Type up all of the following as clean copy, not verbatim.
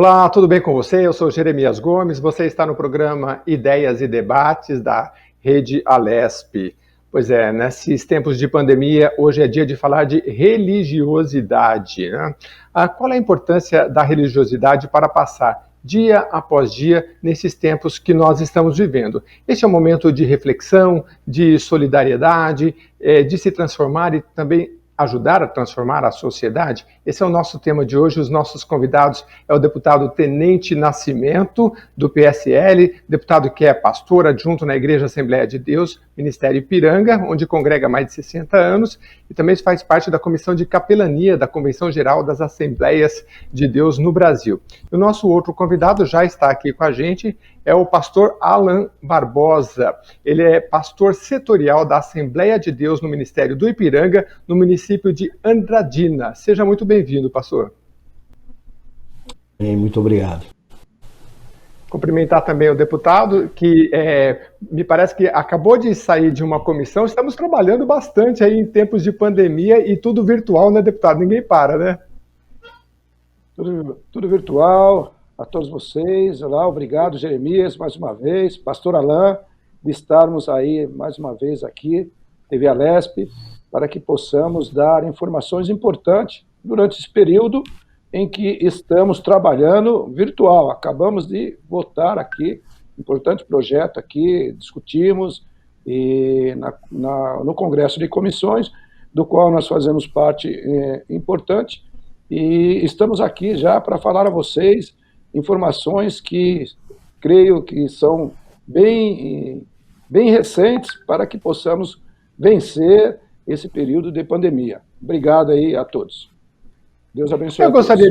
Olá, tudo bem com você? Eu sou Jeremias Gomes, você está no programa Ideias e Debates da Rede Alesp. Pois é, nesses tempos de pandemia, hoje é dia de falar de religiosidade, né? Qual é a importância da religiosidade para passar dia após dia nesses tempos que nós estamos vivendo? Este é um momento de reflexão, de solidariedade, de se transformar e também ajudar a transformar a sociedade? Esse é o nosso tema de hoje. Os nossos convidados é o deputado Tenente Nascimento, do PSL, deputado que é pastor adjunto na Igreja Assembleia de Deus, Ministério Ipiranga, onde congrega mais de 60 anos, e também faz parte da Comissão de Capelania da Convenção Geral das Assembleias de Deus no Brasil. E o nosso outro convidado já está aqui com a gente, é o pastor Alan Barbosa. Ele é pastor setorial da Assembleia de Deus no Ministério do Ipiranga, no município de Andradina. Seja muito bem-vindo, pastor. Muito obrigado. Cumprimentar também o deputado, que me parece que acabou de sair de uma comissão. Estamos trabalhando bastante aí em tempos de pandemia e tudo virtual, né, deputado? Ninguém para, né? Tudo virtual. A todos vocês, olá, obrigado, Jeremias, mais uma vez, pastor Alain, de estarmos aí mais uma vez aqui, TV Alesp, para que possamos dar informações importantes durante esse período em que estamos trabalhando virtual. Acabamos de votar aqui, importante projeto aqui, discutimos e no Congresso de Comissões, do qual nós fazemos parte importante, e estamos aqui já para falar a vocês informações que creio que são bem recentes para que possamos vencer esse período de pandemia. Obrigado aí a todos. Deus abençoe. Eu gostaria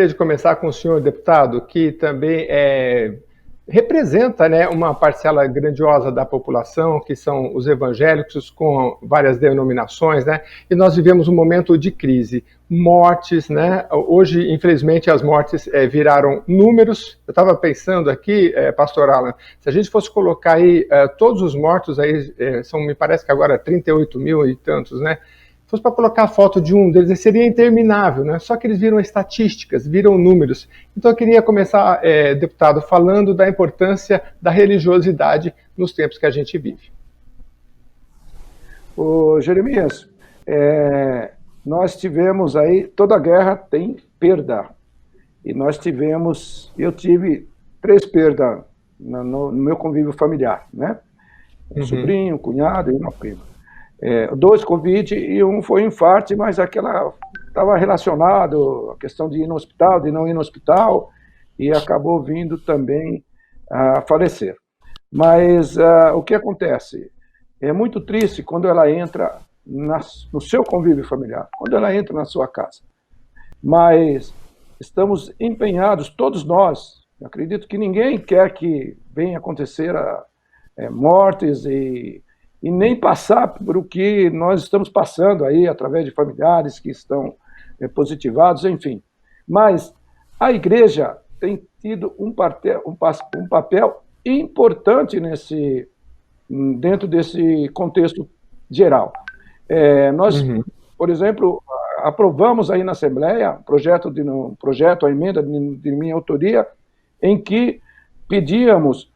de começar com o senhor deputado, que também representa, né, uma parcela grandiosa da população, que são os evangélicos, com várias denominações, né? E nós vivemos um momento de crise, mortes, né? Hoje, infelizmente, as mortes viraram números. Eu estava pensando aqui, pastor Alan, se a gente fosse colocar aí todos os mortos, aí me parece que agora 38 mil e tantos, né? Se fosse para colocar a foto de um deles, seria interminável, né? Só que eles viram estatísticas, viram números. Então eu queria começar, deputado, falando da importância da religiosidade nos tempos que a gente vive. Ô, Jeremias, nós tivemos aí, toda guerra tem perda. E eu tive 3 perdas no meu convívio familiar, né? Um sobrinho, um cunhado e uma prima. 2 Covid e um foi infarto, mas aquela estava relacionado à questão de ir no hospital, de não ir no hospital, e acabou vindo também a falecer. Mas o que acontece? É muito triste quando ela entra no seu convívio familiar, quando ela entra na sua casa. Mas estamos empenhados, todos nós, acredito que ninguém quer que venha acontecer mortes e nem passar por o que nós estamos passando aí, através de familiares que estão positivados, enfim. Mas a igreja tem tido um papel importante dentro desse contexto geral. Nós, por exemplo, aprovamos aí na Assembleia um projeto, a emenda de minha autoria, em que pedíamos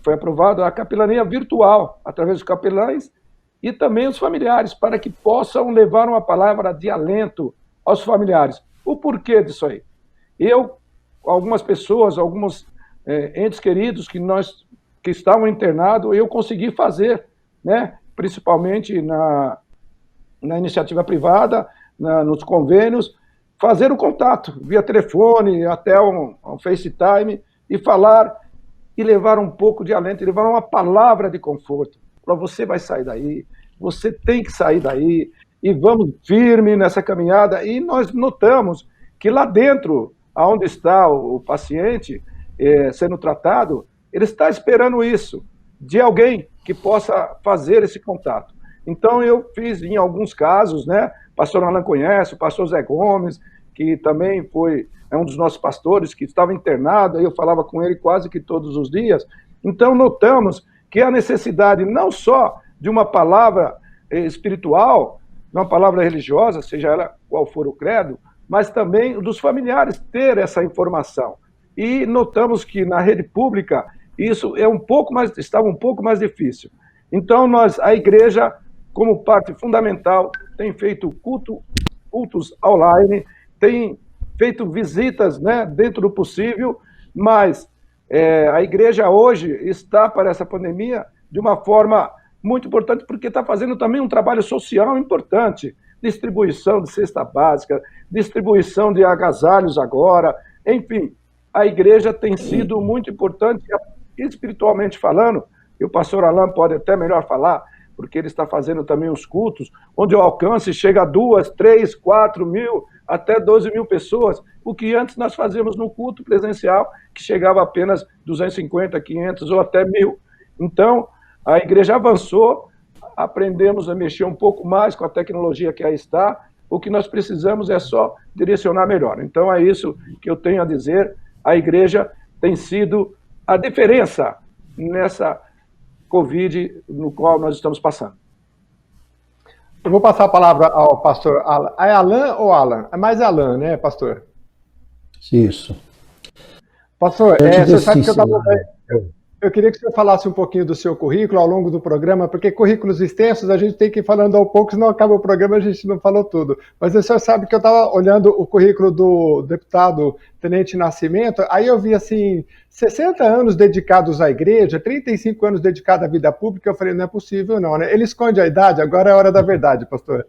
foi aprovada a capelania virtual, através dos capelães e também os familiares, para que possam levar uma palavra de alento aos familiares. O porquê disso aí? Algumas pessoas, alguns entes queridos que estavam internados, eu consegui fazer, né? Principalmente na iniciativa privada, nos convênios, fazer o contato via telefone, até um FaceTime, e falar e levar um pouco de alento, levar uma palavra de conforto. Você vai sair daí, você tem que sair daí, e vamos firme nessa caminhada. E nós notamos que lá dentro, onde está o paciente sendo tratado, ele está esperando isso, de alguém que possa fazer esse contato. Então eu fiz em alguns casos, né? O pastor Alan conhece, o pastor Zé Gomes, que também é um dos nossos pastores, que estava internado, aí eu falava com ele quase que todos os dias. Então notamos que a necessidade não só de uma palavra espiritual, de uma palavra religiosa, seja ela qual for o credo, mas também dos familiares ter essa informação. E notamos que na rede pública isso estava um pouco mais difícil. Então, a igreja, como parte fundamental, tem feito cultos online, tem feito visitas, né, dentro do possível, mas a igreja hoje está para essa pandemia de uma forma muito importante, porque está fazendo também um trabalho social importante, distribuição de cesta básica, distribuição de agasalhos agora, enfim, a igreja tem sido muito importante, espiritualmente falando, e o pastor Alain pode até melhor falar, porque ele está fazendo também os cultos, onde o alcance chega a 2, 3, 4 mil, até 12 mil pessoas, o que antes nós fazíamos no culto presencial, que chegava a apenas 250, 500 ou até 1.000. Então, a igreja avançou, aprendemos a mexer um pouco mais com a tecnologia que aí está, o que nós precisamos é só direcionar melhor. Então, é isso que eu tenho a dizer, a igreja tem sido a diferença nessa Covid no qual nós estamos passando. Eu vou passar a palavra ao pastor Alan. É Alan ou Alan? É mais Alan, né, pastor? Isso. Pastor, você sabe que eu queria que o senhor falasse um pouquinho do seu currículo ao longo do programa, porque currículos extensos a gente tem que ir falando ao pouco, senão acaba o programa e a gente não falou tudo. Mas o senhor sabe que eu estava olhando o currículo do deputado Tenente Nascimento, aí eu vi assim, 60 anos dedicados à igreja, 35 anos dedicados à vida pública, eu falei, não é possível não, né? Ele esconde a idade, agora é a hora da verdade, pastor.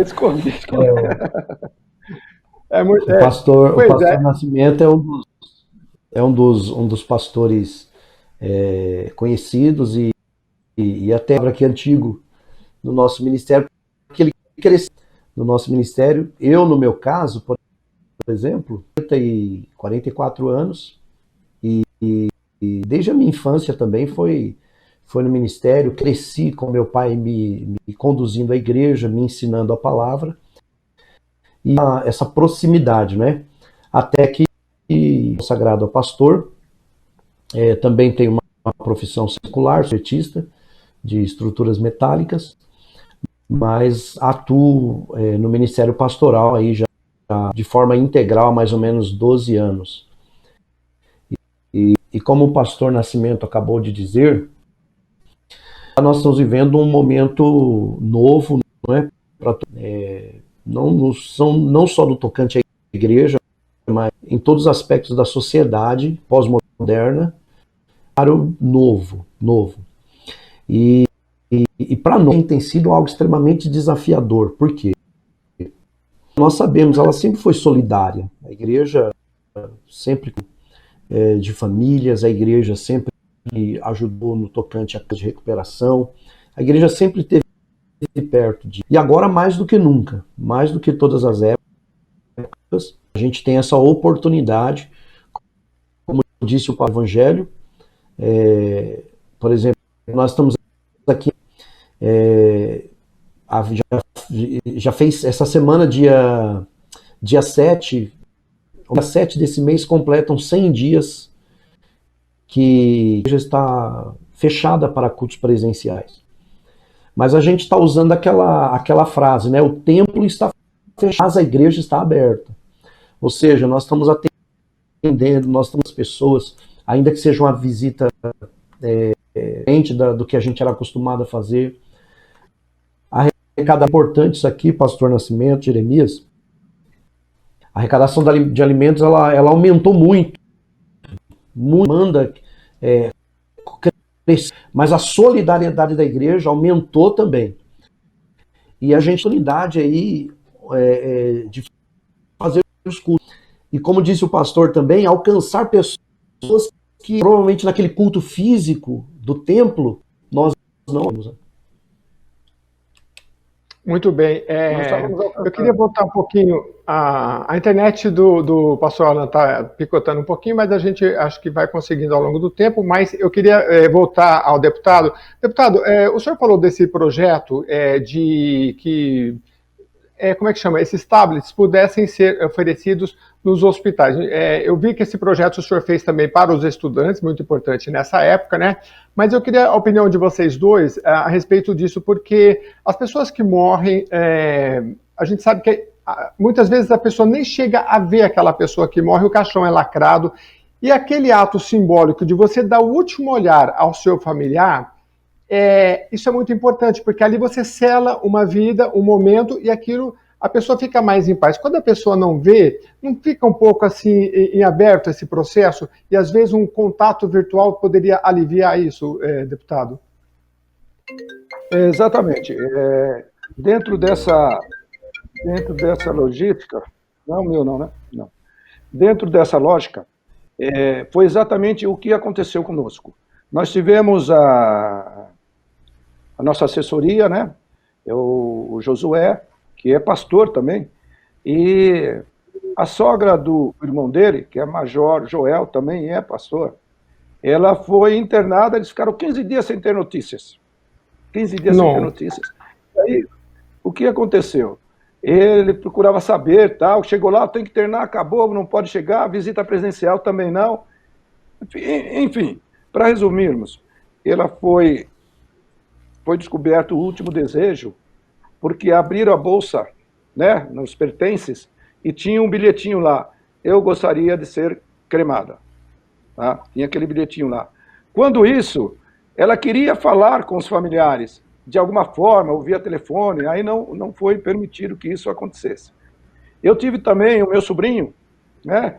Escondi. O pastor Nascimento é um dos pastores conhecidos e até aqui antigo no nosso ministério, porque ele cresceu no nosso ministério. Eu, no meu caso, por exemplo, tenho 44 anos e desde a minha infância também foi no ministério, cresci com meu pai me conduzindo à igreja, me ensinando a palavra e essa proximidade, né? Até que consagrado a pastor, também tenho uma profissão secular, sou artista de estruturas metálicas, mas atuo no ministério pastoral aí já de forma integral há mais ou menos 12 anos. E como o pastor Nascimento acabou de dizer, nós estamos vivendo um momento novo, não é? Não só do tocante à igreja, mas em todos os aspectos da sociedade pós-moderna, para o novo. E para nós tem sido algo extremamente desafiador. Por quê? Nós sabemos, ela sempre foi solidária. A igreja sempre de famílias, a igreja sempre ajudou no tocante à de recuperação. A igreja sempre esteve perto de... E agora mais do que nunca, mais do que todas as épocas, a gente tem essa oportunidade, como disse o Evangelho, por exemplo, nós estamos aqui, já fez essa semana, dia 7 desse mês, completam 100 dias que já está fechada para cultos presenciais. Mas a gente está usando aquela frase, né? O templo está fechado, mas a igreja está aberta. Ou seja, nós estamos atendendo, nós estamos pessoas, ainda que seja uma visita diferente do que a gente era acostumado a fazer. A arrecadação importante isso aqui, pastor Nascimento, Jeremias, a arrecadação de alimentos ela aumentou muito, manda mas a solidariedade da igreja aumentou também. E a gente solidariedade aí de fazer os cultos. E como disse o pastor também, alcançar pessoas que provavelmente naquele culto físico do templo nós não vamos. Muito bem. Eu queria voltar um pouquinho. A internet do pastor Alan está picotando um pouquinho, mas a gente acho que vai conseguindo ao longo do tempo. Mas eu queria voltar ao deputado. Deputado, o senhor falou desse projeto que como é que chama? Esses tablets pudessem ser oferecidos nos hospitais. Eu vi que esse projeto o senhor fez também para os estudantes, muito importante nessa época, né? Mas eu queria a opinião de vocês dois a respeito disso, porque as pessoas que morrem, a gente sabe que muitas vezes a pessoa nem chega a ver aquela pessoa que morre, o caixão é lacrado, e aquele ato simbólico de você dar o último olhar ao seu familiar, isso é muito importante, porque ali você sela uma vida, um momento, e aquilo, a pessoa fica mais em paz. Quando a pessoa não vê, não fica um pouco assim em aberto esse processo, e às vezes um contato virtual poderia aliviar isso, deputado? Exatamente. Dentro dessa logística, não, meu não, né? Não. Dentro dessa lógica, foi exatamente o que aconteceu conosco. Nós tivemos a nossa assessoria, né? O Josué, que é pastor também, e a sogra do irmão dele, que é Major Joel, também é pastor, ela foi internada, eles ficaram 15 dias sem ter notícias. 15 dias sem ter notícias. E aí, o que aconteceu? Ele procurava saber, tal, chegou lá, tem que internar, acabou, não pode chegar, visita presencial também não. Enfim, para resumirmos, ela foi descoberto o último desejo, porque abriram a bolsa, né, nos pertences, e tinha um bilhetinho lá, eu gostaria de ser cremada. Tá? Tinha aquele bilhetinho lá. Quando isso, ela queria falar com os familiares, de alguma forma, ou via telefone, aí não foi permitido que isso acontecesse. Eu tive também o meu sobrinho, né,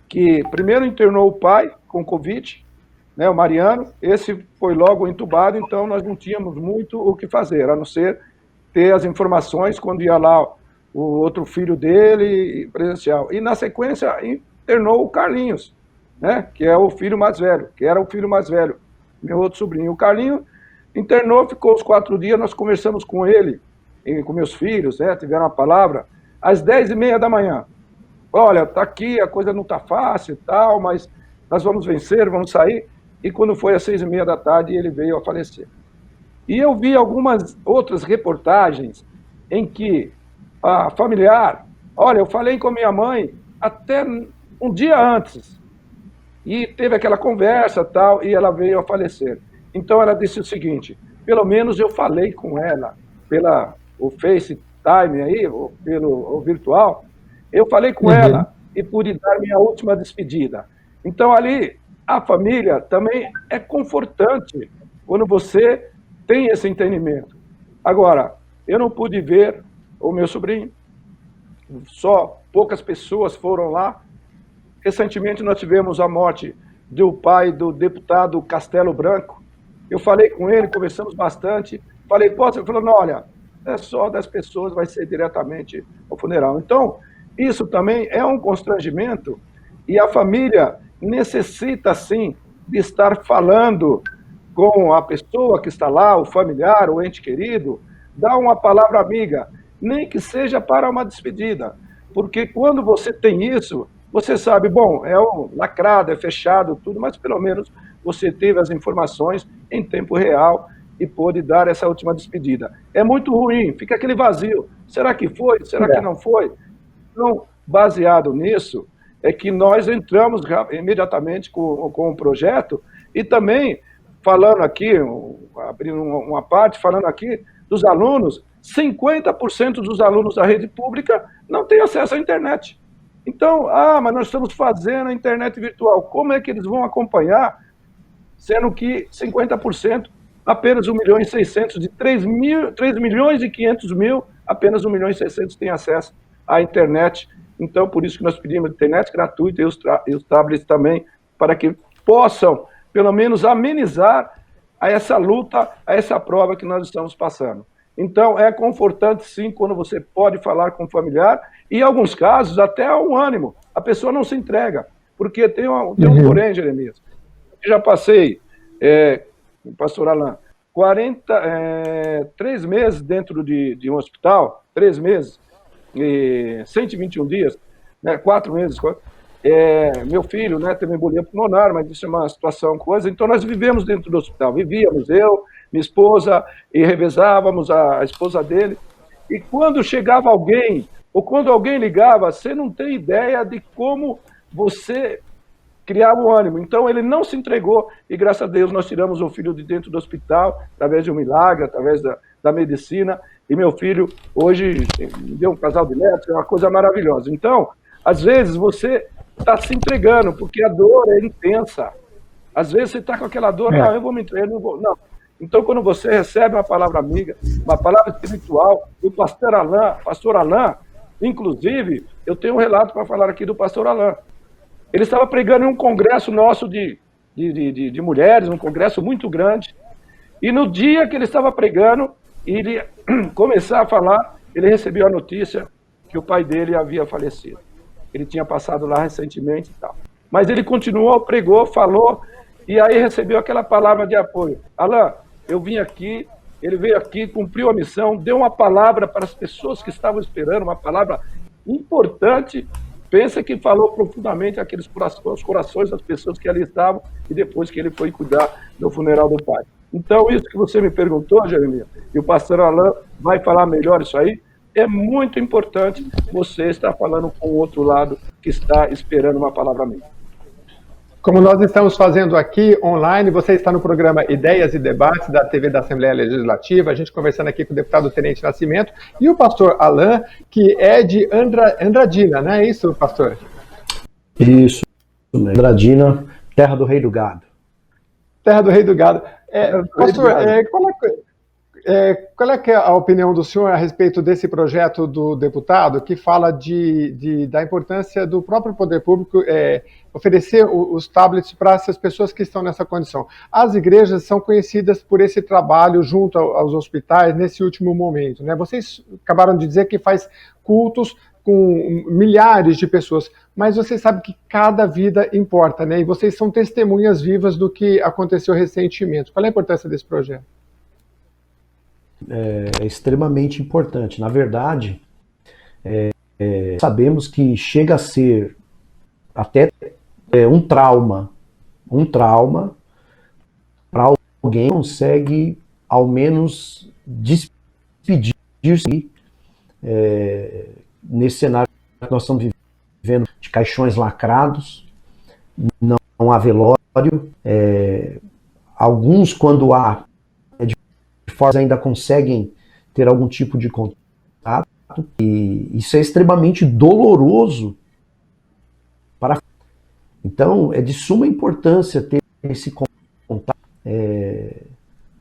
que primeiro internou o pai com Covid, né, o Mariano, esse foi logo entubado, então nós não tínhamos muito o que fazer, a não ser ter as informações quando ia lá o outro filho dele presencial. E na sequência internou o Carlinhos, né, que é o filho mais velho, que era o filho mais velho, meu outro sobrinho. O Carlinho internou, ficou os 4 dias, nós conversamos com ele, e com meus filhos, né, tiveram a palavra, às 10h30 da manhã. Olha, tá aqui, a coisa não tá fácil e tal, mas nós vamos vencer, vamos sair. E quando foi às 6h30 da tarde, ele veio a falecer. E eu vi algumas outras reportagens em que a familiar, olha, eu falei com a minha mãe até um dia antes, e teve aquela conversa tal, e ela veio a falecer. Então ela disse o seguinte, pelo menos eu falei com ela, o FaceTime aí, ou pelo virtual, eu falei com ela e pude dar minha última despedida. Então ali, a família também é confortante quando você tem esse entendimento. Agora, eu não pude ver o meu sobrinho, só poucas pessoas foram lá. Recentemente nós tivemos a morte do pai do deputado Castelo Branco. Eu falei com ele, conversamos bastante, falei, posso? Ele falou, não, olha, é só 10 pessoas, vai ser diretamente ao funeral. Então, isso também é um constrangimento e a família necessita, sim, de estar falando com a pessoa que está lá, o familiar, o ente querido, dar uma palavra amiga, nem que seja para uma despedida. Porque quando você tem isso, você sabe, bom, é lacrado, é fechado, tudo, mas pelo menos você teve as informações em tempo real e pôde dar essa última despedida. É muito ruim, fica aquele vazio. Será que foi? Será que não foi? Então, baseado nisso, é que nós entramos imediatamente com o projeto e também falando aqui, abrindo uma parte, falando aqui dos alunos, 50% dos alunos da rede pública não têm acesso à internet. Então, mas nós estamos fazendo a internet virtual. Como é que eles vão acompanhar, sendo que 50%, apenas 1.600.000, de 3.500.000, apenas 1.600.000 têm acesso à internet. Então, por isso que nós pedimos internet gratuita e os tablets também, para que possam, pelo menos, amenizar a essa luta, a essa prova que nós estamos passando. Então, é confortante, sim, quando você pode falar com o familiar, e em alguns casos, até há um ânimo. A pessoa não se entrega, porque tem um porém, Jeremias. Eu já passei, pastor Alain, 3 meses dentro de um hospital, 3 meses, 121 dias, né, 4 meses, meu filho, né, teve embolia pulmonar, mas isso é uma situação, coisa, então nós vivemos dentro do hospital, vivíamos, eu, minha esposa, e revezávamos a esposa dele, E quando chegava alguém, ou quando alguém ligava, você não tem ideia de como você criava o ânimo. Então ele não se entregou e graças a Deus nós tiramos o filho de dentro do hospital, através de um milagre, através da medicina, e meu filho hoje me deu um casal de netos, é uma coisa maravilhosa. Então, às vezes você está se entregando, porque a dor é intensa. Às vezes você está com aquela dor, não, eu vou me entregar, eu não vou. Não. Então, quando você recebe uma palavra amiga, uma palavra espiritual, o pastor Alain, inclusive, eu tenho um relato para falar aqui do pastor Alain. Ele estava pregando em um congresso nosso de mulheres, um congresso muito grande, e no dia que ele estava pregando, ele começar a falar, ele recebeu a notícia que o pai dele havia falecido. Ele tinha passado lá recentemente e tal. Mas ele continuou, pregou, falou, e aí recebeu aquela palavra de apoio. Alain, eu vim aqui, ele veio aqui, cumpriu a missão, deu uma palavra para as pessoas que estavam esperando, uma palavra importante. Pensa que falou profundamente aqueles corações das pessoas que ali estavam, e depois que ele foi cuidar do funeral do pai. Então, isso que você me perguntou, Jeremias, e o pastor Alain vai falar melhor isso aí, é muito importante você estar falando com o outro lado que está esperando uma palavra minha. Como nós estamos fazendo aqui online, você está no programa Ideias e Debates da TV da Assembleia Legislativa, a gente conversando aqui com o deputado Tenente Nascimento e o pastor Alain, que é de Andradina, não é isso, pastor? Isso, Andradina, terra do rei do gado. Terra do rei do gado. Pastor, qual é que é a opinião do senhor a respeito desse projeto do deputado que fala da importância do próprio poder público oferecer os tablets para essas pessoas que estão nessa condição? As igrejas são conhecidas por esse trabalho junto aos hospitais nesse último momento, né? Vocês acabaram de dizer que faz cultos com milhares de pessoas, mas vocês sabem que cada vida importa, né? E vocês são testemunhas vivas do que aconteceu recentemente. Qual é a importância desse projeto? É extremamente importante. Na verdade, sabemos que chega a ser até um trauma para alguém que consegue, ao menos, despedir-se nesse cenário que nós estamos vivendo, de caixões lacrados, não há velório, alguns, quando há, ainda conseguem ter algum tipo de contato, e isso é extremamente doloroso para. Então, é de suma importância ter esse contato,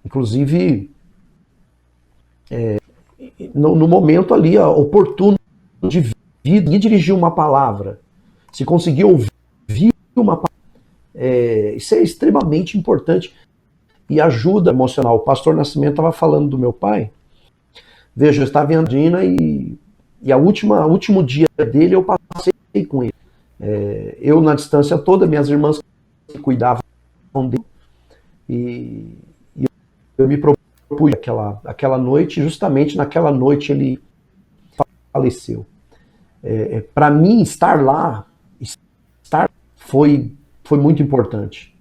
inclusive no momento ali oportuno de vida, e dirigir uma palavra, se conseguir ouvir uma palavra, isso é extremamente importante. E ajuda emocional. O pastor Nascimento estava falando do meu pai. Veja, eu estava em Andina e o último dia dele eu passei com ele. Eu na distância toda, minhas irmãs cuidavam dele. E eu me propus aquela noite, justamente naquela noite ele faleceu. Para mim, estar lá foi muito importante.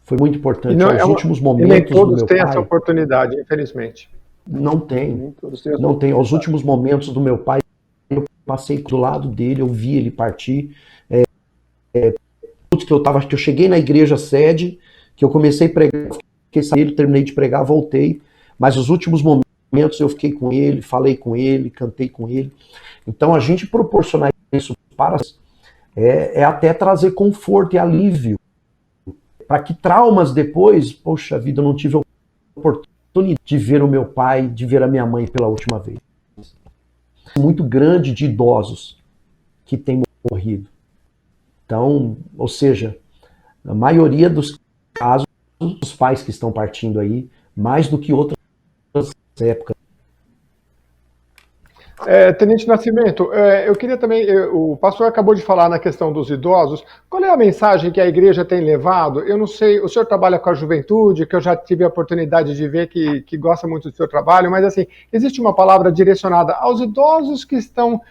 Foi muito importante. Os últimos momentos nem todos têm essa oportunidade, infelizmente. Não tem. Não tem. Aos últimos momentos do meu pai, eu passei do lado dele, eu vi ele partir. Que eu cheguei na igreja sede, que eu comecei a pregar, terminei de pregar, voltei. Mas os últimos momentos eu fiquei com ele, falei com ele, cantei com ele. Então a gente proporcionar isso para até trazer conforto e alívio. Para que traumas depois, poxa vida, eu não tive a oportunidade de ver o meu pai, de ver a minha mãe pela última vez. Muito grande de idosos que têm morrido. Então, ou seja, a maioria dos casos, os pais que estão partindo aí, mais do que outras épocas. Tenente Nascimento, eu queria também, o pastor acabou de falar na questão dos idosos, qual é a mensagem que a igreja tem levado? Eu não sei, o senhor trabalha com a juventude, que eu já tive a oportunidade de ver que gosta muito do seu trabalho, mas assim, existe uma palavra direcionada aos idosos que estão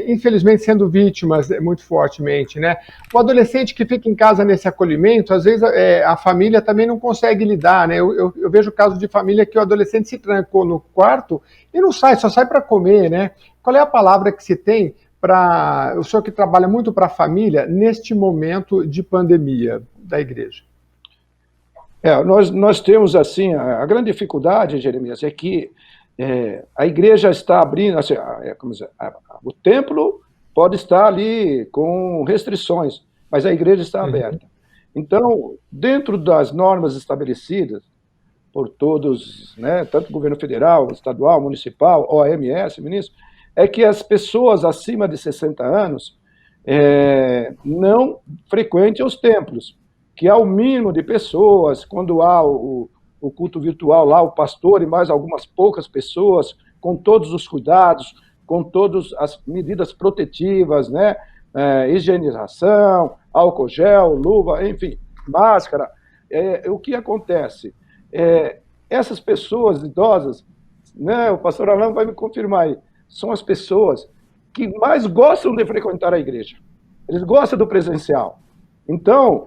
infelizmente, sendo vítimas muito fortemente, né? O adolescente que fica em casa nesse acolhimento, às vezes a família também não consegue lidar, né? Eu vejo casos de família que o adolescente se trancou no quarto e não sai, só sai para comer, né? Qual é a palavra que se tem para o senhor que trabalha muito para a família neste momento de pandemia da igreja? Nós temos, assim, a grande dificuldade, Jeremias, é que a igreja está abrindo, assim, o templo pode estar ali com restrições, mas a igreja está aberta. Então, dentro das normas estabelecidas por todos, né, tanto o governo federal, estadual, municipal, OMS, ministro, é que as pessoas acima de 60 anos não frequentem os templos, que há o mínimo de pessoas, quando há o culto virtual lá, o pastor e mais algumas poucas pessoas, com todos os cuidados, com todas as medidas protetivas, né? Higienização, álcool gel, luva, enfim, máscara. O que acontece? Essas pessoas idosas, né, o pastor Alan vai me confirmar aí, são as pessoas que mais gostam de frequentar a igreja. Eles gostam do presencial. Então,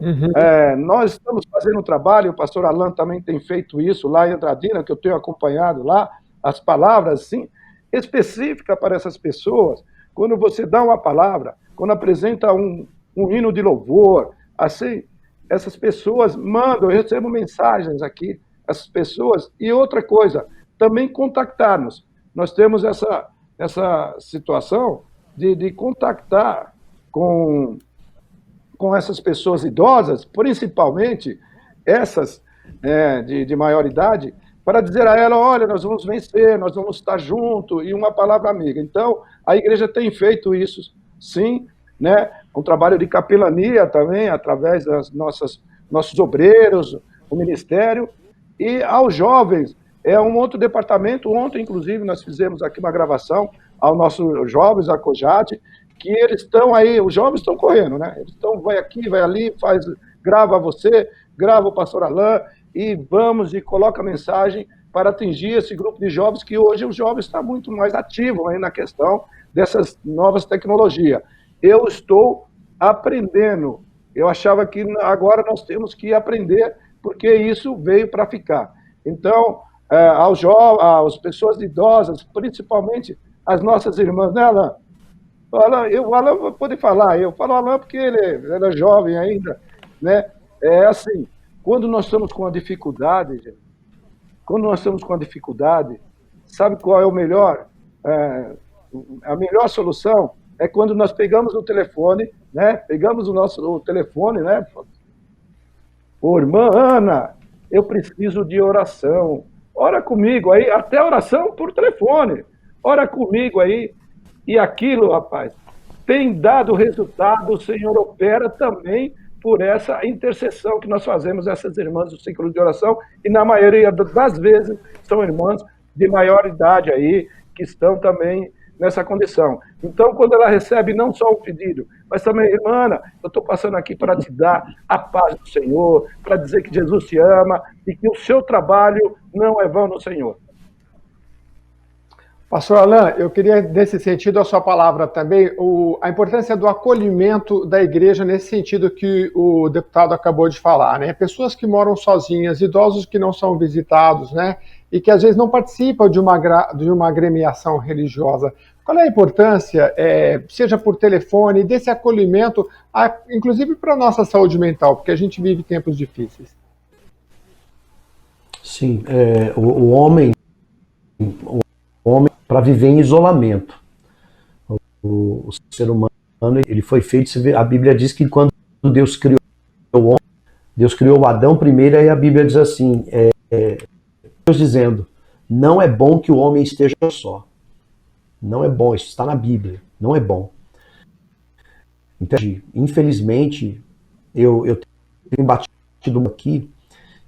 nós estamos fazendo um trabalho, o pastor Alan também tem feito isso lá em Andradina, que eu tenho acompanhado lá, as palavras, assim, específicas para essas pessoas. Quando você dá uma palavra, quando apresenta um hino de louvor, assim, essas pessoas mandam, eu recebo mensagens aqui, essas pessoas, e outra coisa, também contactar-nos. Nós temos essa situação de contactar com essas pessoas idosas, principalmente essas de maior idade, para dizer a ela, olha, nós vamos vencer, nós vamos estar juntos, e uma palavra amiga. Então, a igreja tem feito isso, sim, né? Um trabalho de capelania também, através das nossos obreiros, o ministério, e aos jovens, um outro departamento, ontem, inclusive, nós fizemos aqui uma gravação aos nossos jovens, a COJAT, que eles estão aí, os jovens estão correndo, né? Eles estão, vai aqui, vai ali, grava você, grava o pastor Alan, e vamos e coloca a mensagem para atingir esse grupo de jovens, que hoje os jovens estão muito mais ativos aí na questão dessas novas tecnologias. Eu estou aprendendo, eu achava que agora nós temos que aprender, porque isso veio para ficar. Então, às pessoas idosas, principalmente as nossas irmãs, né, Alan? O Alan pode falar, eu falo Alan porque ele é jovem ainda, né? É assim, quando nós estamos com uma dificuldade, gente, sabe qual é o melhor? A melhor solução é quando nós pegamos o telefone, né? Pegamos o telefone, né? Ô, irmã Ana, eu preciso de oração. Ora comigo aí, até oração por telefone. Ora comigo aí. E aquilo, rapaz, tem dado resultado, o Senhor opera também por essa intercessão que nós fazemos, essas irmãs do ciclo de oração, e na maioria das vezes são irmãs de maior idade aí, que estão também nessa condição. Então, quando ela recebe não só o pedido, mas também, irmã Ana, eu estou passando aqui para te dar a paz do Senhor, para dizer que Jesus te ama e que o seu trabalho não é vão no Senhor. Pastor Alan, eu queria, nesse sentido, a sua palavra também, a importância do acolhimento da igreja nesse sentido que o deputado acabou de falar, né? Pessoas que moram sozinhas, idosos que não são visitados, né? E que às vezes não participam de uma agremiação religiosa. Qual é a importância, seja por telefone, desse acolhimento, inclusive para a nossa saúde mental, porque a gente vive tempos difíceis? Sim, o homem para viver em isolamento. O ser humano, ele foi feito, a Bíblia diz que quando Deus criou o homem, Deus criou Adão primeiro, e a Bíblia diz assim, Deus dizendo, não é bom que o homem esteja só. Não é bom, isso está na Bíblia, não é bom. Então, infelizmente, eu tenho batido aqui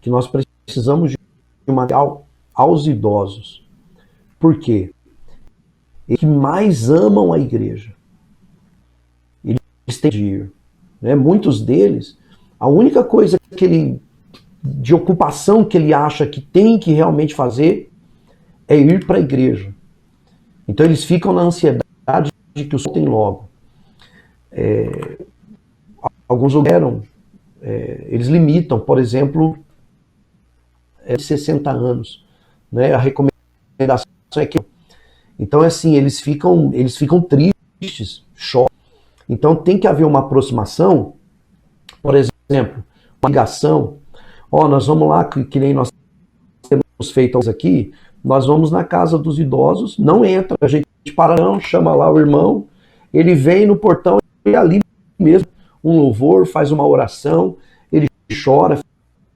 que nós precisamos de uma aos idosos. Por quê? Eles que mais amam a igreja. Eles têm de ir. Né? Muitos deles, a única coisa de ocupação que ele acha que tem que realmente fazer é ir para a igreja. Então eles ficam na ansiedade que os tem logo. Alguns lugares eles limitam, por exemplo, 60 anos. Né? A recomendação é que... Então, assim, eles ficam tristes, choram. Então, tem que haver uma aproximação, por exemplo, uma ligação. Nós vamos lá, que nem nós temos feito aqui, nós vamos na casa dos idosos, não entra, a gente para não, chama lá o irmão, ele vem no portão e ali mesmo, um louvor, faz uma oração, ele chora,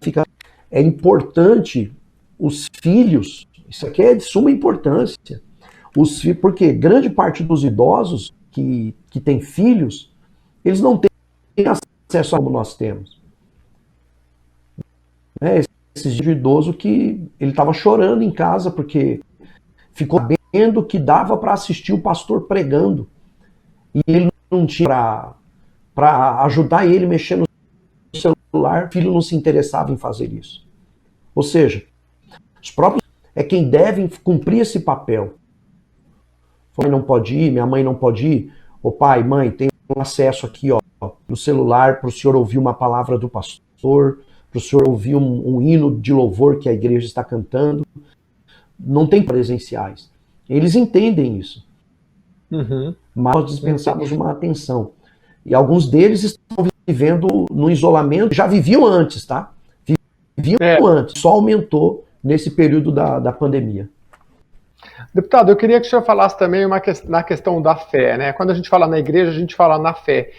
fica... É importante os filhos, isso aqui é de suma importância, porque grande parte dos idosos que têm filhos, eles não têm acesso como nós temos. Esse de idoso que ele estava chorando em casa porque ficou sabendo que dava para assistir o pastor pregando e ele não tinha para ajudar ele mexendo no celular, o filho não se interessava em fazer isso. Ou seja, os próprios é quem devem cumprir esse papel. Minha mãe não pode ir, minha mãe não pode ir. Ô pai, mãe, tem um acesso aqui no celular para o senhor ouvir uma palavra do pastor, para o senhor ouvir um hino de louvor que a igreja está cantando. Não tem presenciais. Eles entendem isso. Mas nós dispensamos uma atenção. E alguns deles estão vivendo no isolamento, já viviam antes, tá? Viviam antes, só aumentou nesse período da pandemia. Deputado, eu queria que o senhor falasse também na questão da fé, né? Quando a gente fala na igreja, a gente fala na fé.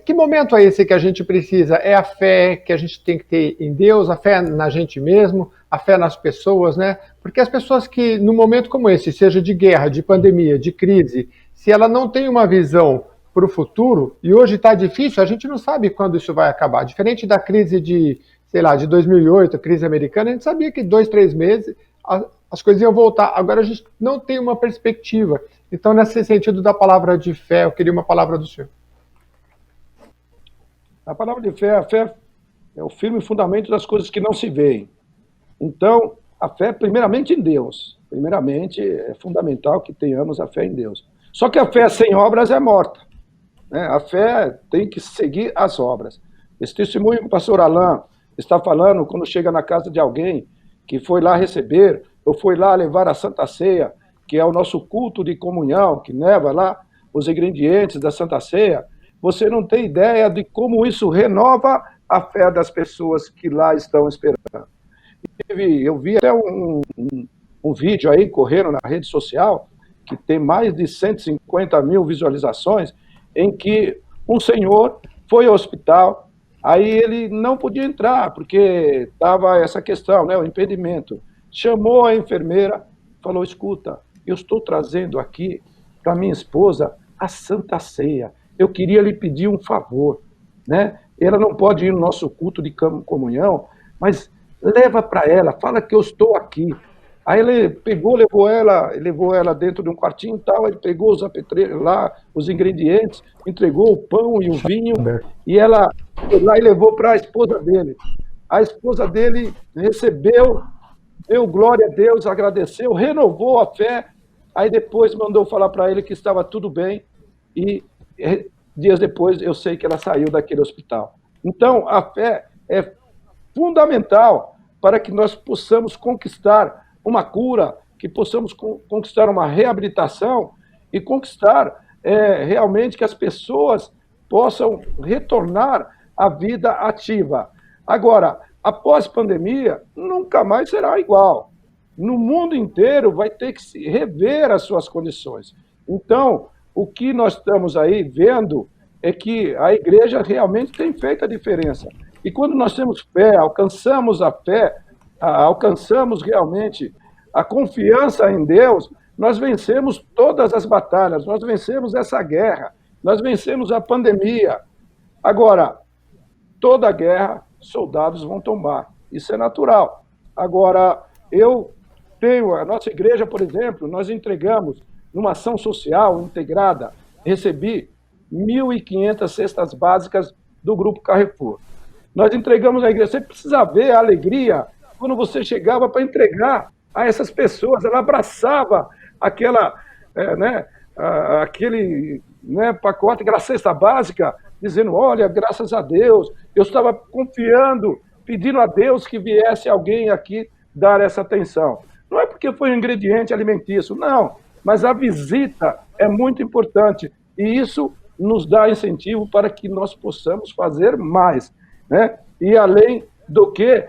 Que momento é esse que a gente precisa? É a fé que a gente tem que ter em Deus, a fé na gente mesmo, a fé nas pessoas, né? Porque as pessoas que, num momento como esse, seja de guerra, de pandemia, de crise, se ela não tem uma visão para o futuro, e hoje está difícil, a gente não sabe quando isso vai acabar. Diferente da crise de 2008, a crise americana, a gente sabia que 2, 3 meses as coisas iam voltar. Agora a gente não tem uma perspectiva. Então, nesse sentido da palavra de fé, eu queria uma palavra do senhor. A palavra de fé, a fé é o firme fundamento das coisas que não se veem. Então, a fé, primeiramente, em Deus. Primeiramente, é fundamental que tenhamos a fé em Deus. Só que a fé sem obras é morta. Né? A fé tem que seguir as obras. Esse testemunho que o pastor Alain está falando, quando chega na casa de alguém que foi lá receber, ou foi lá levar a Santa Ceia, que é o nosso culto de comunhão, que leva lá os ingredientes da Santa Ceia, você não tem ideia de como isso renova a fé das pessoas que lá estão esperando. Eu vi até um vídeo aí correndo na rede social, que tem mais de 150 mil visualizações, em que um senhor foi ao hospital, aí ele não podia entrar, porque estava essa questão, né, o impedimento. Chamou a enfermeira, falou, escuta, eu estou trazendo aqui para minha esposa a Santa Ceia. Eu queria lhe pedir um favor, né? Ela não pode ir no nosso culto de comunhão, mas leva para ela, fala que eu estou aqui. Aí ele levou ela dentro de um quartinho e tal, ele pegou os apetrechos lá, os ingredientes, entregou o pão e o vinho, e ela foi lá e levou para a esposa dele. A esposa dele recebeu, deu glória a Deus, agradeceu, renovou a fé, aí depois mandou falar para ele que estava tudo bem, e dias depois eu sei que ela saiu daquele hospital. Então, a fé é fundamental para que nós possamos conquistar uma cura, que possamos conquistar uma reabilitação e conquistar realmente que as pessoas possam retornar à vida ativa. Agora, após pandemia, nunca mais será igual. No mundo inteiro vai ter que se rever as suas condições. Então, o que nós estamos aí vendo é que a igreja realmente tem feito a diferença. E quando nós temos fé, alcançamos a fé, alcançamos realmente a confiança em Deus, nós vencemos todas as batalhas, nós vencemos essa guerra, nós vencemos a pandemia. Agora, toda guerra, soldados vão tombar, isso é natural. Agora, a nossa igreja, por exemplo, nós entregamos numa ação social integrada, recebi 1.500 cestas básicas do Grupo Carrefour. Nós entregamos à igreja. Você precisa ver a alegria quando você chegava para entregar a essas pessoas. Ela abraçava aquele, né, pacote, aquela cesta básica, dizendo, olha, graças a Deus, eu estava confiando, pedindo a Deus que viesse alguém aqui dar essa atenção. Não é porque foi um ingrediente alimentício, não, mas a visita é muito importante e isso nos dá incentivo para que nós possamos fazer mais, né? E além do que,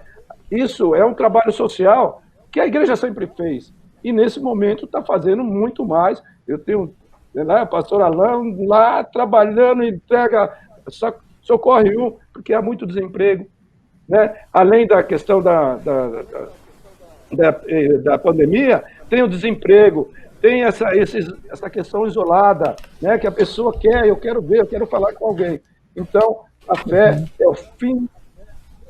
isso é um trabalho social que a igreja sempre fez e nesse momento está fazendo muito mais. Eu tenho lá, o pastor Alain lá trabalhando, entrega, socorre porque há muito desemprego, né? Além da questão da pandemia, tem o desemprego, tem essa questão isolada, né? Que a pessoa quer, eu quero ver, eu quero falar com alguém. Então, a fé é o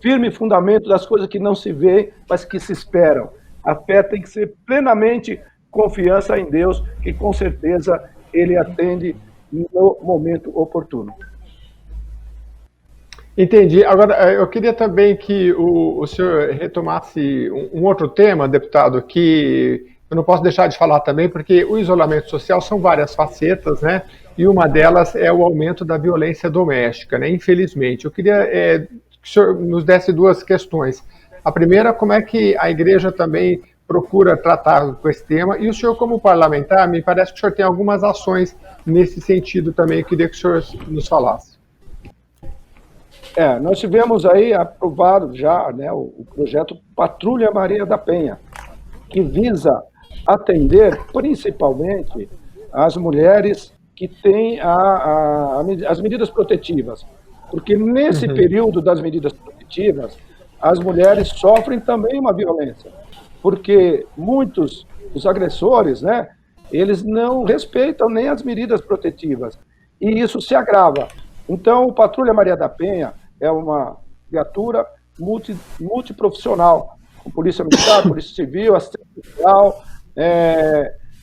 firme fundamento das coisas que não se vê, mas que se esperam. A fé tem que ser plenamente confiança em Deus, que com certeza Ele atende no momento oportuno. Entendi. Agora, eu queria também que o senhor retomasse um outro tema, deputado, que eu não posso deixar de falar também, porque o isolamento social são várias facetas, né? E uma delas é o aumento da violência doméstica, né? Infelizmente. Eu queria que o senhor nos desse duas questões. A primeira, como é que a igreja também procura tratar com esse tema, e o senhor, como parlamentar, me parece que o senhor tem algumas ações nesse sentido também, eu queria que o senhor nos falasse. Nós tivemos aí aprovado já, né, o projeto Patrulha Maria da Penha, que visa atender principalmente as mulheres que têm as medidas protetivas, porque nesse período das medidas protetivas, as mulheres sofrem também uma violência, porque muitos dos agressores, né, eles não respeitam nem as medidas protetivas, e isso se agrava. Então, o Patrulha Maria da Penha é uma viatura multiprofissional, com polícia militar, polícia civil, assistente social,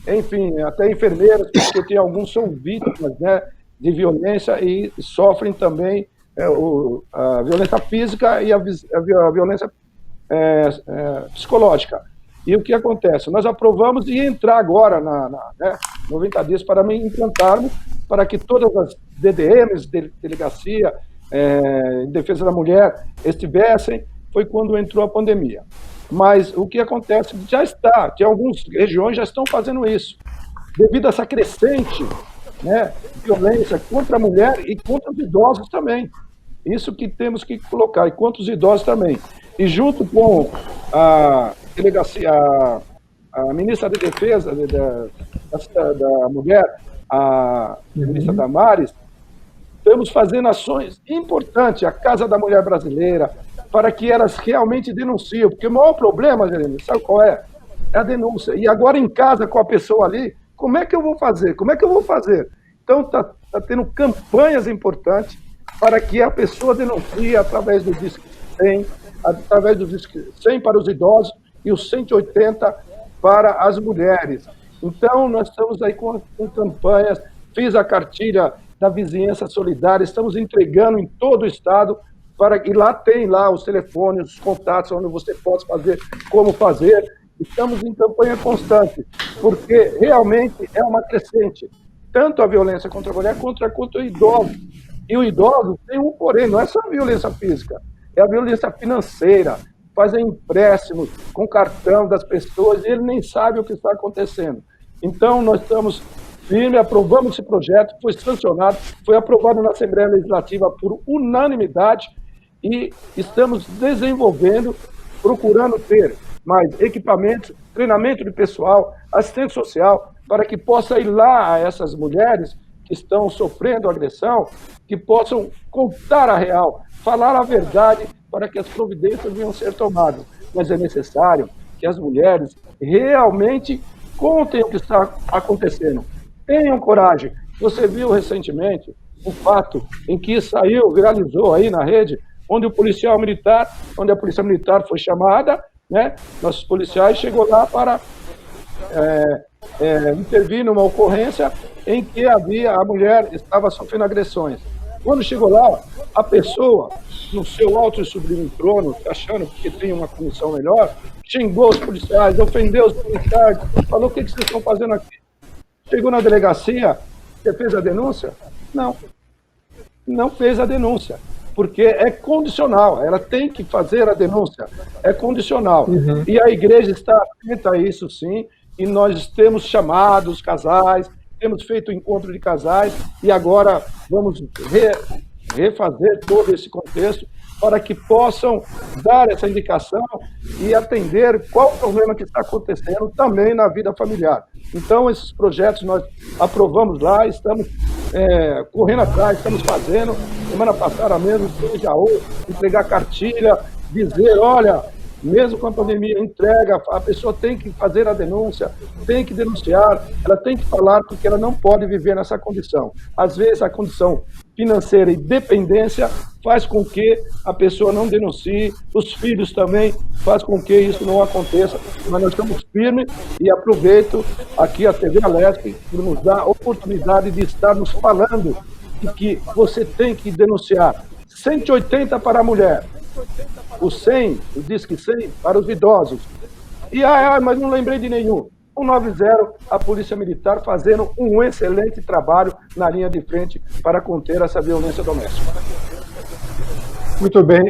enfim, até enfermeiras, porque tem alguns são vítimas, né, de violência e sofrem também a violência física e a violência psicológica. E o que acontece? Nós aprovamos e entrar agora 90 dias para implantarmos, para que todas as DDMs, delegacia, em defesa da mulher, estivessem, foi quando entrou a pandemia. Mas o que acontece? Já está, tem algumas regiões já estão fazendo isso, devido a essa crescente, né, violência contra a mulher e contra os idosos também. Isso que temos que colocar, e contra os idosos também. E junto com a delegacia, a ministra da Defesa da Mulher, a ministra Damares, estamos fazendo ações importantes, a Casa da Mulher Brasileira, para que elas realmente denunciem, porque o maior problema, Jeremias, sabe qual é? É a denúncia. E agora em casa com a pessoa ali, como é que eu vou fazer? Como é que eu vou fazer? Então está tendo campanhas importantes para que a pessoa denuncie através do Disque 100, através do Disque 100 para os idosos e o 180 para as mulheres. Então, nós estamos aí com campanhas, fiz a cartilha da vizinhança solidária, estamos entregando em todo o estado, e lá tem lá os telefones, os contatos, onde você pode fazer, como fazer. Estamos em campanha constante, porque realmente é uma crescente, tanto a violência contra a mulher quanto o idoso. E o idoso tem um porém, não é só a violência física, é a violência financeira, fazem empréstimos com cartão das pessoas e ele nem sabe o que está acontecendo. Então, nós estamos firmes, aprovamos esse projeto, foi sancionado, foi aprovado na Assembleia Legislativa por unanimidade e estamos desenvolvendo, procurando ter mais equipamentos, treinamento de pessoal, assistente social, para que possa ir lá a essas mulheres que estão sofrendo agressão, que possam contar a real, falar a verdade, para que as providências venham a ser tomadas. Mas é necessário que as mulheres realmente contem o que está acontecendo. Tenham coragem. Você viu recentemente um fato em que viralizou aí na rede, onde a polícia militar foi chamada, né? Nossos policiais chegou lá para intervir numa ocorrência em que a mulher estava sofrendo agressões. Quando chegou lá, a pessoa, no seu alto e sublime trono, achando que tem uma comissão melhor, xingou os policiais, ofendeu os policiais, falou: o que vocês estão fazendo aqui? Chegou na delegacia, você fez a denúncia? Não, não fez a denúncia, porque é condicional, ela tem que fazer a denúncia, é condicional. E a igreja está atenta a isso, sim, e nós temos chamado os casais, temos feito encontro de casais, e agora vamos refazer todo esse contexto para que possam dar essa indicação e atender qual o problema que está acontecendo também na vida familiar. Então, esses projetos nós aprovamos lá, estamos correndo atrás, estamos fazendo. Semana passada mesmo, já entregar cartilha, dizer, olha, mesmo com a pandemia, entrega, a pessoa tem que fazer a denúncia, tem que denunciar, ela tem que falar porque ela não pode viver nessa condição. Às vezes, a condição financeira e dependência faz com que a pessoa não denuncie, os filhos também faz com que isso não aconteça, mas nós estamos firmes e aproveito aqui a TV Alesp por nos dar a oportunidade de estarmos falando de que você tem que denunciar. 180 para a mulher, o 100, o Disque 100 para os idosos. E, mas não lembrei de nenhum. 190, a Polícia Militar fazendo um excelente trabalho na linha de frente para conter essa violência doméstica. Muito bem.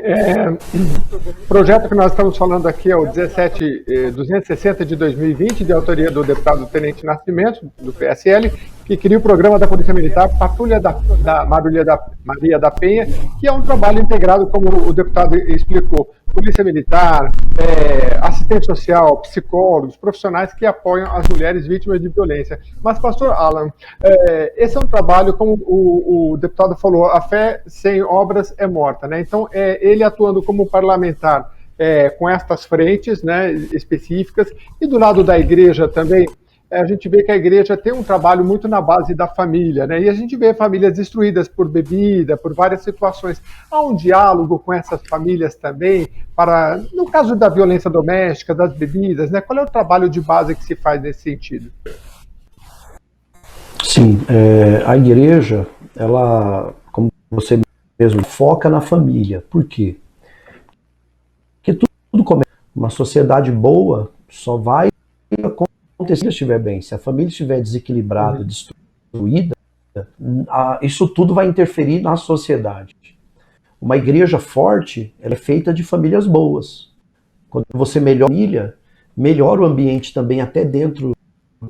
O projeto que nós estamos falando aqui é o 17260 de 2020, de autoria do deputado Tenente Nascimento, do PSL, que cria o programa da Polícia Militar Patrulha da Maria da Penha, que é um trabalho integrado, como o deputado explicou, Polícia Militar, assistente social, psicólogos, profissionais que apoiam as mulheres vítimas de violência. Mas, pastor Alan, esse é um trabalho, como o deputado falou, a fé sem obras é morta, né? Então, ele atuando como parlamentar com estas frentes, né, específicas, e do lado da igreja também, a gente vê que a igreja tem um trabalho muito na base da família, né? E a gente vê famílias destruídas por bebida, por várias situações. Há um diálogo com essas famílias também, para, no caso da violência doméstica, das bebidas, né? Qual é o trabalho de base que se faz nesse sentido? Sim, a igreja, ela, como você mesmo, foca na família. Por quê? Porque tudo começa. Uma sociedade boa só vai acontecer se estiver bem. Se a família estiver desequilibrada, destruída, isso tudo vai interferir na sociedade. Uma igreja forte, ela é feita de famílias boas. Quando você melhora a família, melhora o ambiente também até dentro da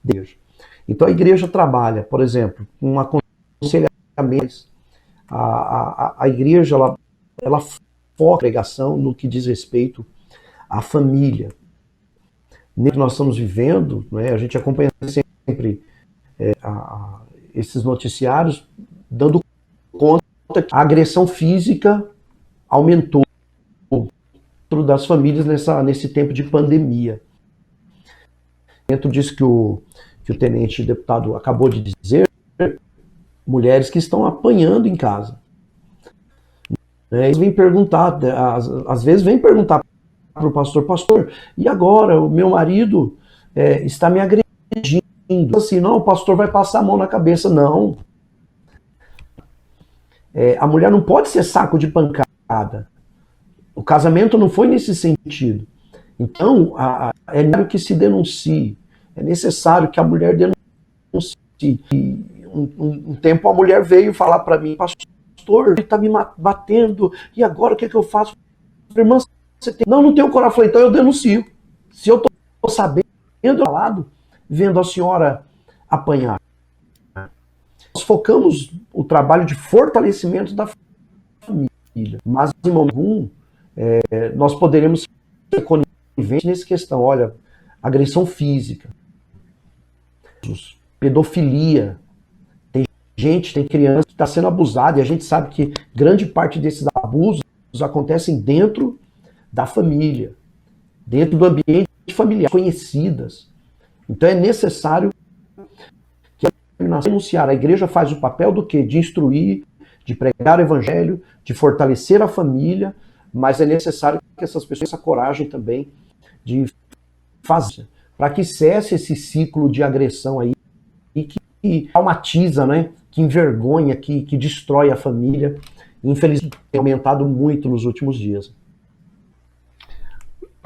igreja. Então a igreja trabalha, por exemplo, com um aconselhamento. A igreja, ela foca a pregação no que diz respeito à família. Que nós estamos vivendo, né, a gente acompanha sempre esses noticiários dando conta que a agressão física aumentou dentro das famílias nesse tempo de pandemia. Dentro disso que o tenente deputado acabou de dizer, mulheres que estão apanhando em casa. Eles vêm perguntar, às vezes vêm perguntar para o pastor, e agora o meu marido está me agredindo, assim, não, o pastor vai passar a mão na cabeça, não. A mulher não pode ser saco de pancada. O casamento não foi nesse sentido. Então, é necessário que se denuncie, é necessário que a mulher denuncie. Um tempo a mulher veio falar para mim, pastor, ele está me batendo, e agora o que eu faço? Irmã, você tem... Não tenho coragem. Eu falei, então eu denuncio. Se eu estou sabendo, vendo a senhora apanhar. Nós focamos o trabalho de fortalecimento da família, mas em momento algum nós poderemos ser coniventes nessa questão. Olha, agressão física, pedofilia, tem criança que está sendo abusada, e a gente sabe que grande parte desses abusos acontecem dentro da família, dentro do ambiente familiar, conhecidas. Então é necessário que a denunciar. A igreja faz o papel do quê? De instruir, de pregar o evangelho, de fortalecer a família, mas é necessário que essas pessoas tenham essa coragem também de fazer, para que cesse esse ciclo de agressão aí, e que traumatiza, né? Que envergonha, que destrói a família. Infelizmente tem aumentado muito nos últimos dias.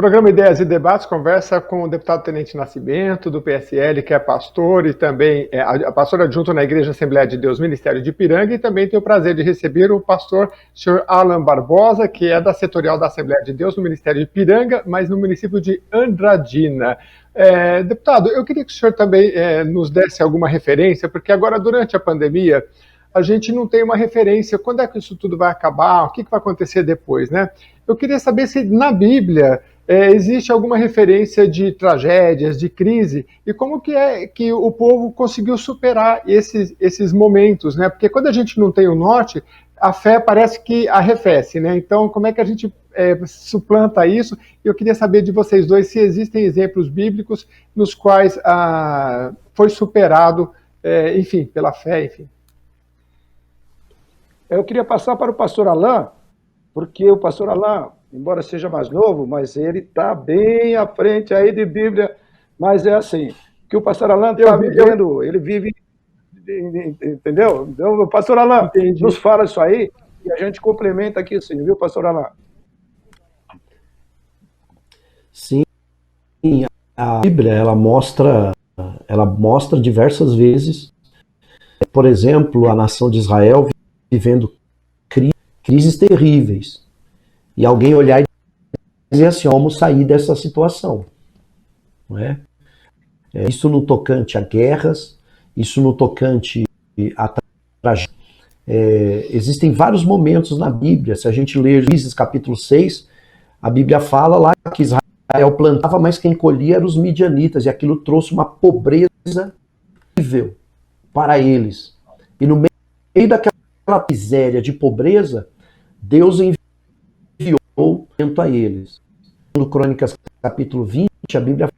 Programa Ideias e Debates conversa com o deputado Tenente Nascimento, do PSL, que é pastor e também é pastor adjunto na Igreja Assembleia de Deus, Ministério de Ipiranga, e também tenho o prazer de receber o pastor Sr. Alan Barbosa, que é da setorial da Assembleia de Deus no Ministério de Ipiranga, mas no município de Andradina. Deputado, eu queria que o senhor também nos desse alguma referência, porque agora, durante a pandemia, a gente não tem uma referência, quando é que isso tudo vai acabar, o que vai acontecer depois, né? Eu queria saber se na Bíblia existe alguma referência de tragédias, de crise, e como que é que o povo conseguiu superar esses momentos, né? Porque quando a gente não tem o norte, a fé parece que arrefece, né? Então, como é que a gente suplanta isso? Eu queria saber de vocês dois se existem exemplos bíblicos nos quais foi superado, enfim, pela fé, enfim. Eu queria passar para o pastor Alan, porque o pastor Alan, embora seja mais novo, mas ele está bem à frente aí de Bíblia, mas é assim, que o pastor Alan está vivendo, ele vive, entendeu? Então, o pastor Alan nos fala isso aí, e a gente complementa aqui sim, viu, pastor Alan? Sim, a Bíblia, ela mostra diversas vezes, por exemplo, a nação de Israel vivendo crises terríveis, e alguém olhar e dizer assim, vamos sair dessa situação. Não é? Isso no tocante a guerras, isso no tocante a tragédia. Existem vários momentos na Bíblia, se a gente ler Juízes capítulo 6, a Bíblia fala lá que Israel plantava, mas quem colhia eram os midianitas, e aquilo trouxe uma pobreza terrível para eles. E no meio daquela miséria de pobreza, Deus enviou a eles. No Crônicas capítulo 20, a Bíblia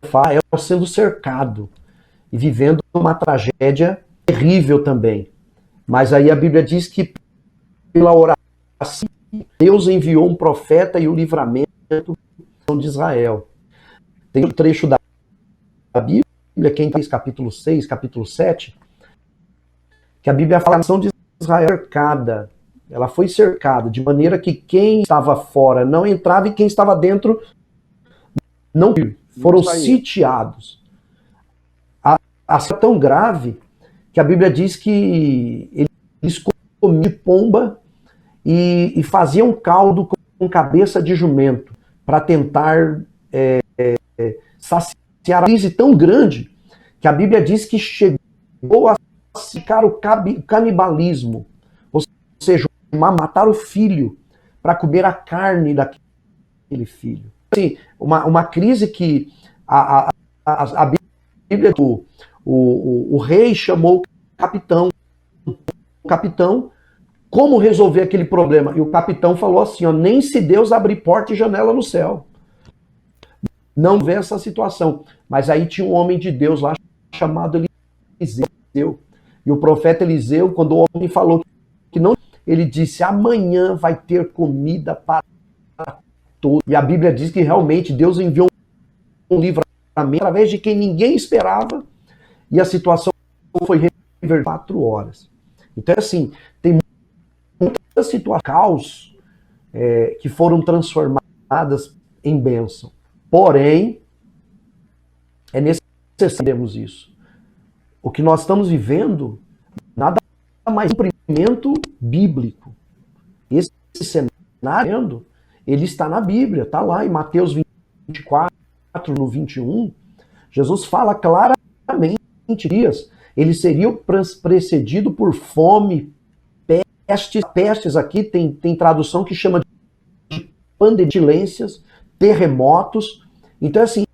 fala sendo cercado e vivendo uma tragédia terrível também. Mas aí a Bíblia diz que pela oração Deus enviou um profeta e o livramento de Israel. Tem um trecho da Bíblia, quem diz capítulo 6, capítulo 7, que a Bíblia fala que a nação de Israel cercada. Ela foi cercada, de maneira que quem estava fora não entrava e quem estava dentro não foram sitiados. A situação é tão grave que a Bíblia diz que eles comiam de pomba e faziam caldo com cabeça de jumento para tentar saciar a crise tão grande que a Bíblia diz que chegou a ficar o canibalismo, ou seja, matar o filho para comer a carne daquele filho. Assim, uma crise que a Bíblia, o rei chamou o capitão, como resolver aquele problema? E o capitão falou assim, nem se Deus abrir porta e janela no céu. Não vê essa situação. Mas aí tinha um homem de Deus lá chamado Eliseu. E o profeta Eliseu, quando o homem falou que não, ele disse, amanhã vai ter comida para todos. E a Bíblia diz que realmente Deus enviou um livramento através de quem ninguém esperava, e a situação foi revertida em 4 horas. Então, assim, tem muitas situações, caos, que foram transformadas em bênção. Porém, é necessário isso. O que nós estamos vivendo, nada mais um cumprimento bíblico. Esse cenário, ele está na Bíblia, está lá em Mateus 24, no 21, Jesus fala claramente dias, ele seria precedido por fome, pestes aqui, tem tradução que chama de pestilências, terremotos. Então, assim,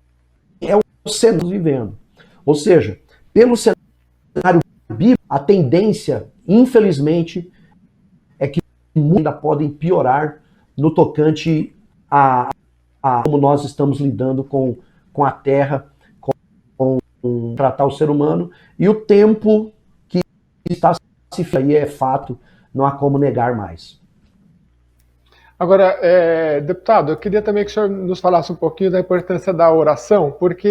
é o cenário vivendo. Ou seja, pelo cenário bíblico, a tendência, infelizmente, é que ainda podem piorar no tocante a como nós estamos lidando com a terra, com tratar o ser humano, e o tempo que está se aí é fato, não há como negar mais. Agora, deputado, eu queria também que o senhor nos falasse um pouquinho da importância da oração, porque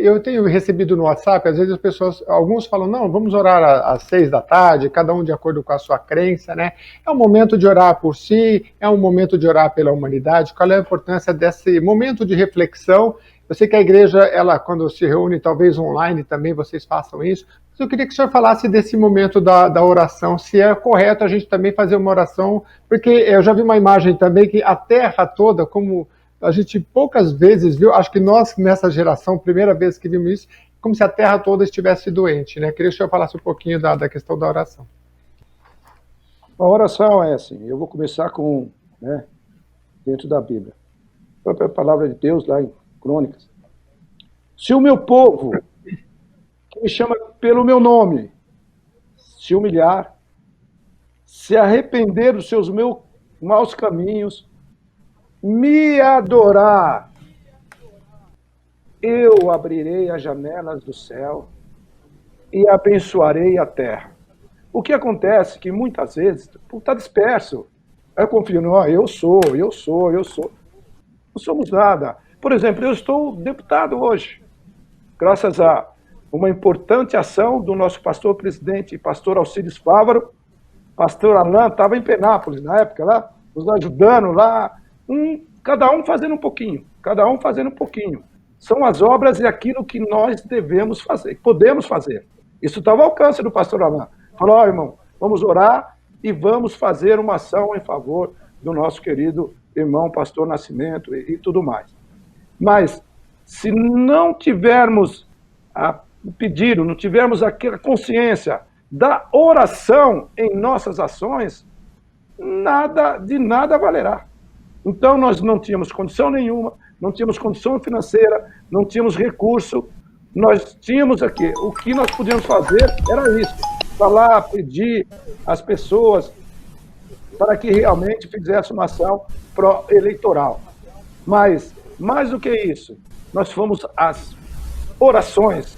eu tenho recebido no WhatsApp, às vezes as pessoas, alguns falam, não, vamos orar às 6 da tarde, cada um de acordo com a sua crença, né? É um momento de orar por si, é um momento de orar pela humanidade. Qual é a importância desse momento de reflexão? Eu sei que a igreja, ela, quando se reúne, talvez online também vocês façam isso, mas eu queria que o senhor falasse desse momento da oração, se é correto a gente também fazer uma oração, porque eu já vi uma imagem também que a Terra toda, como a gente poucas vezes viu, acho que nós nessa geração, primeira vez que vimos isso, como se a Terra toda estivesse doente, né? Queria que o senhor falasse um pouquinho da questão da oração. A oração é assim, eu vou começar com, né, dentro da Bíblia. A própria palavra de Deus lá em Crônicas. Se o meu povo, que me chama pelo meu nome, se humilhar, se arrepender dos seus maus caminhos, me adorar, eu abrirei as janelas do céu e abençoarei a terra. O que acontece é que muitas vezes está disperso. Eu confio, não, eu sou. Não somos nada. Por exemplo, eu estou deputado hoje, graças a uma importante ação do nosso pastor-presidente, pastor Alcides Fávaro. Pastor Alain estava em Penápolis na época, lá, nos ajudando lá, cada um fazendo um pouquinho. São as obras e aquilo que nós devemos fazer, podemos fazer. Isso estava ao alcance do pastor Alain. Falou, irmão, vamos orar e vamos fazer uma ação em favor do nosso querido irmão pastor Nascimento e tudo mais. Mas, se não tivermos pedido, não tivermos aquela consciência da oração em nossas ações, de nada valerá. Então, nós não tínhamos condição nenhuma, não tínhamos condição financeira, não tínhamos recurso, nós tínhamos aqui, o que nós podíamos fazer era isso, falar, pedir às pessoas para que realmente fizesse uma ação pró-eleitoral. Mas, mais do que isso, nós fomos às orações,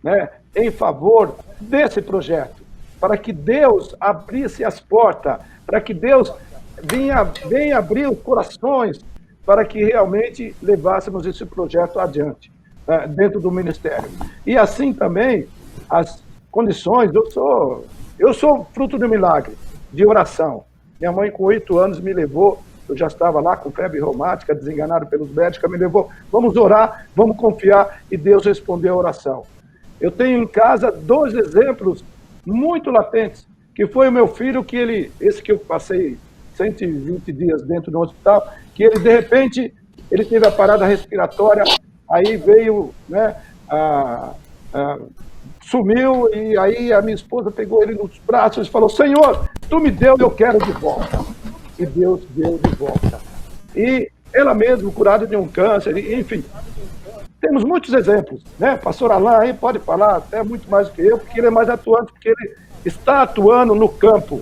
né, em favor desse projeto, para que Deus abrisse as portas, para que Deus venha abrir os corações, para que realmente levássemos esse projeto adiante, dentro do ministério. E assim também, as condições, eu sou fruto de um milagre, de oração. Minha mãe, com 8 anos, me levou, eu já estava lá com febre reumática, desenganado pelos médicos, me levou, vamos orar, vamos confiar, e Deus respondeu a oração. Eu tenho em casa 2 exemplos muito latentes, que foi o meu filho, esse que eu passei 120 dias dentro do hospital, que ele, de repente, ele teve a parada respiratória, aí veio, né, sumiu, e aí a minha esposa pegou ele nos braços e falou, Senhor, tu me deu, eu quero de volta. E Deus deu de volta. E ela mesma, curada de um câncer, enfim. Temos muitos exemplos, né? Pastor Alain aí pode falar até muito mais do que eu, porque ele é mais atuante, porque ele está atuando no campo.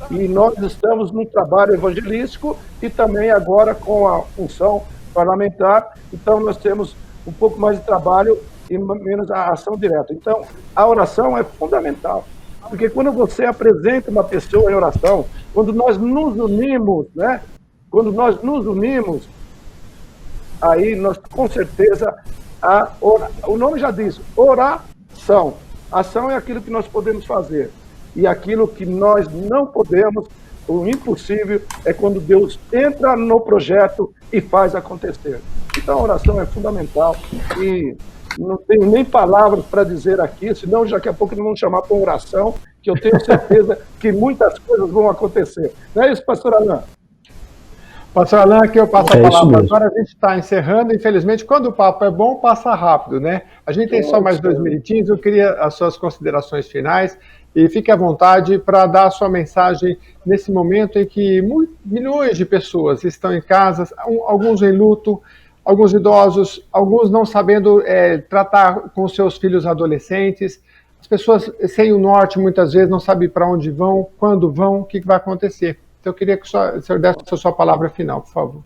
E nós estamos num trabalho evangelístico e também agora com a função parlamentar. Então nós temos um pouco mais de trabalho e menos a ação direta. Então a oração é fundamental, porque quando você apresenta uma pessoa em oração, quando nós nos unimos, né? Quando nós nos unimos, aí nós com certeza o nome já diz, oração. Ação é aquilo que nós podemos fazer. E aquilo que nós não podemos, o impossível, é quando Deus entra no projeto e faz acontecer. Então a oração é fundamental e não tenho nem palavras para dizer aqui, senão daqui a pouco nós vamos chamar para oração, que eu tenho certeza que muitas coisas vão acontecer. Não é isso, pastor Alain? Pastor Alain, aqui eu passo a palavra. Agora a gente está encerrando, infelizmente, quando o papo é bom, passa rápido, né? A gente tem só mais 2 minutinhos, eu queria as suas considerações finais, e fique à vontade para dar a sua mensagem nesse momento em que milhões de pessoas estão em casa, alguns em luto, alguns idosos, alguns não sabendo tratar com seus filhos adolescentes, as pessoas sem o norte muitas vezes não sabem para onde vão, quando vão, o que vai acontecer. Então eu queria que o senhor desse a sua palavra final, por favor.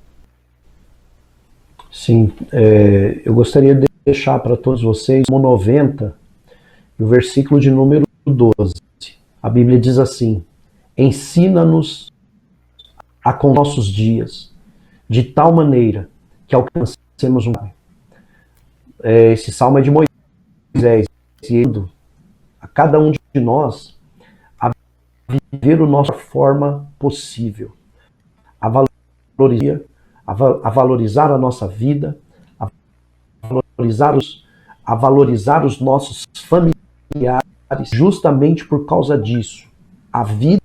Sim, eu gostaria de deixar para todos vocês o 90, o versículo de número 12. A Bíblia diz assim, ensina-nos com nossos dias, de tal maneira que alcancemos um... Esse salmo é de Moisés, a cada um de nós a viver a nossa forma possível, a valorizar a nossa vida, a valorizar os nossos familiares, justamente por causa disso. A vida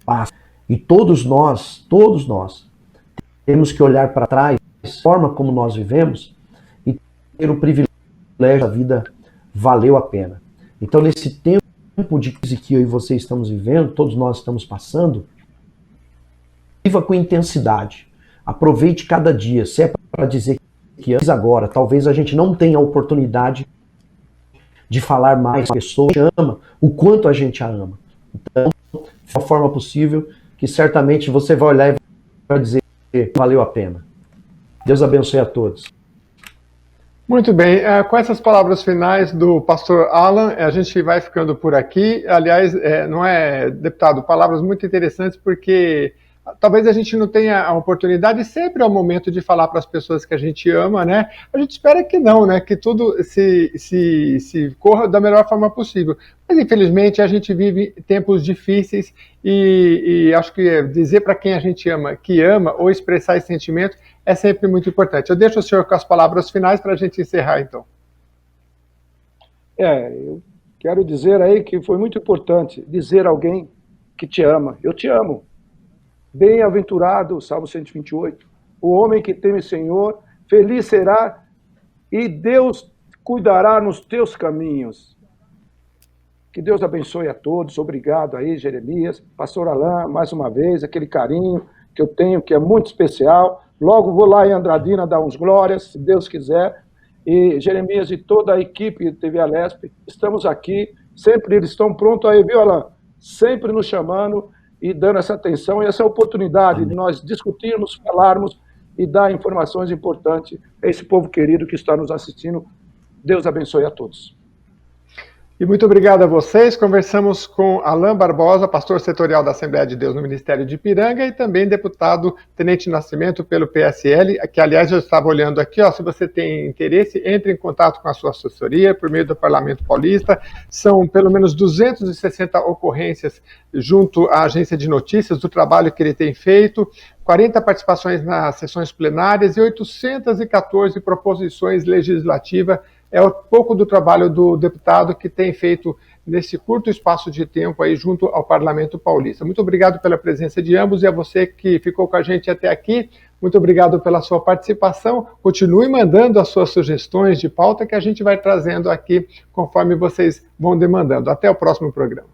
passa. E todos nós temos que olhar para trás, a forma como nós vivemos, e ter o privilégio da vida valeu a pena. Então, nesse tempo de crise que eu e você estamos vivendo, todos nós estamos passando, viva com intensidade. Aproveite cada dia. Se é para dizer que antes agora, talvez a gente não tenha a oportunidade de falar mais com a pessoa que ama, o quanto a gente a ama. Então, de uma forma possível, que certamente você vai olhar e vai dizer que valeu a pena. Deus abençoe a todos. Muito bem, com essas palavras finais do pastor Alan, a gente vai ficando por aqui. Aliás, não é, deputado, palavras muito interessantes, porque talvez a gente não tenha a oportunidade, sempre é o momento de falar para as pessoas que a gente ama, né? A gente espera que não, né? Que tudo se corra da melhor forma possível. Mas, infelizmente, a gente vive tempos difíceis e acho que dizer para quem a gente ama que ama ou expressar esse sentimento é sempre muito importante. Eu deixo o senhor com as palavras finais para a gente encerrar, então. Eu quero dizer aí que foi muito importante dizer a alguém que te ama. Eu te amo. Bem-aventurado, Salmo 128, o homem que teme o Senhor, feliz será e Deus cuidará nos teus caminhos. Que Deus abençoe a todos. Obrigado aí, Jeremias, pastor Alain, mais uma vez, aquele carinho que eu tenho, que é muito especial. Logo vou lá em Andradina dar uns glórias, se Deus quiser. E Jeremias e toda a equipe de TV Alesp, estamos aqui, sempre eles estão prontos aí, viu, Alain? Sempre nos chamando e dando essa atenção e essa oportunidade de nós discutirmos, falarmos e dar informações importantes a esse povo querido que está nos assistindo. Deus abençoe a todos. E muito obrigado a vocês. Conversamos com Alain Barbosa, pastor setorial da Assembleia de Deus no Ministério de Ipiranga e também deputado Tenente Nascimento pelo PSL, que aliás eu estava olhando aqui, se você tem interesse, entre em contato com a sua assessoria por meio do Parlamento Paulista. São pelo menos 260 ocorrências junto à agência de notícias do trabalho que ele tem feito, 40 participações nas sessões plenárias e 814 proposições legislativas. É um pouco do trabalho do deputado que tem feito nesse curto espaço de tempo aí junto ao Parlamento Paulista. Muito obrigado pela presença de ambos e a você que ficou com a gente até aqui. Muito obrigado pela sua participação. Continue mandando as suas sugestões de pauta que a gente vai trazendo aqui conforme vocês vão demandando. Até o próximo programa.